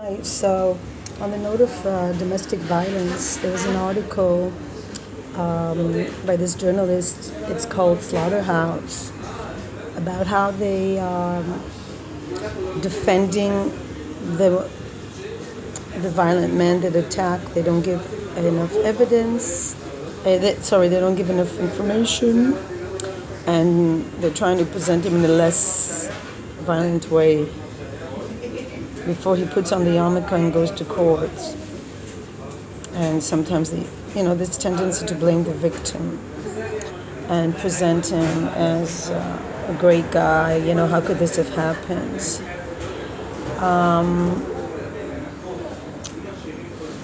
Right, so on the note of domestic violence, there was an article by this journalist. It's called Slaughterhouse, about how they are defending the the violent men that attack. They don't give enough evidence. They don't give enough information, and they're trying to present him in a less violent way before he puts on the yarmulke and goes to court. And sometimes this tendency to blame the victim and present him as a great guy. How could this have happened?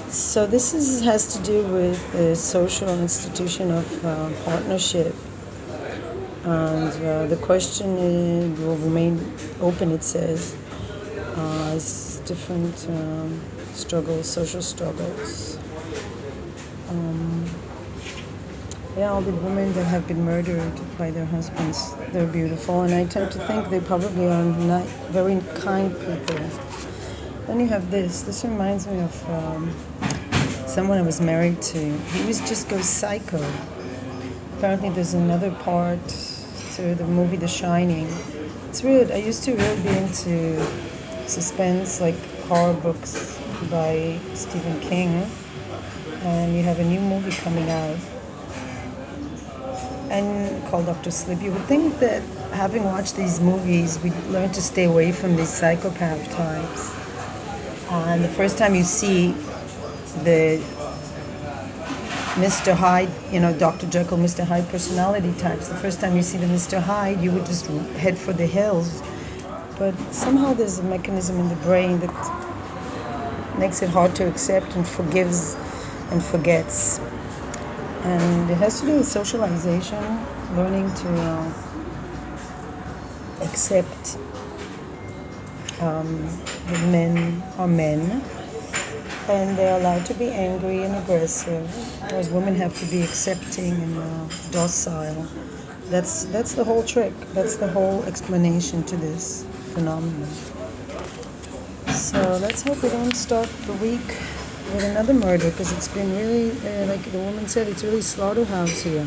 So has to do with the social institution of partnership. And the question will remain open, it says, as different social struggles. All the women that have been murdered by their husbands, they're beautiful, and I tend to think they probably are not very kind people. Then you have this. This reminds me of someone I was married to. He just goes psycho. Apparently there's another part to the movie The Shining. It's weird. I used to really be into suspense, like horror books by Stephen King. And you have a new movie coming out and called Dr. Sleep. You would think that having watched these movies, we'd learn to stay away from these psychopath types. And the first time you see the Mr. Hyde, Dr. Jekyll, Mr. Hyde personality types, the first time you see the Mr. Hyde, you would just head for the hills. But somehow there's a mechanism in the brain that makes it hard to accept and forgives and forgets. And it has to do with socialization, learning to accept that men are men, and they're allowed to be angry and aggressive, whereas women have to be accepting and docile. That's the whole trick. That's the whole explanation to this phenomenon. So let's hope we don't start the week with another murder, because it's been really, like the woman said, it's really slaughterhouse here.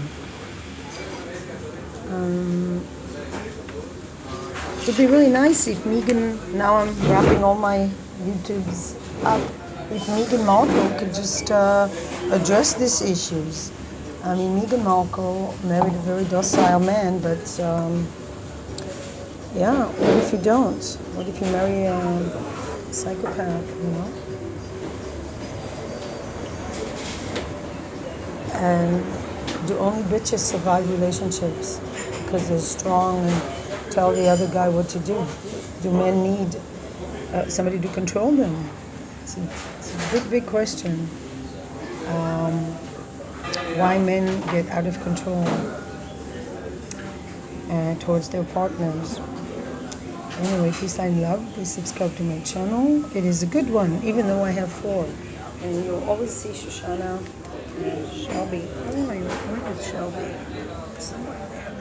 It would be really nice if Megan, now I'm wrapping all my YouTubes up, if Meghan Markle could just address these issues. I mean, Meghan Markle married a very docile man, but what if you don't? What if you marry a psychopath, And do only bitches survive relationships because they're strong and tell the other guy what to do? Do men need somebody to control them? It's a big question. Why men get out of control towards their partners. Anyway, peace and love. Please subscribe to my channel. It is a good one, even though I have 4. And you'll always see Shoshana and Shelby. Where is Shelby? Somewhere there.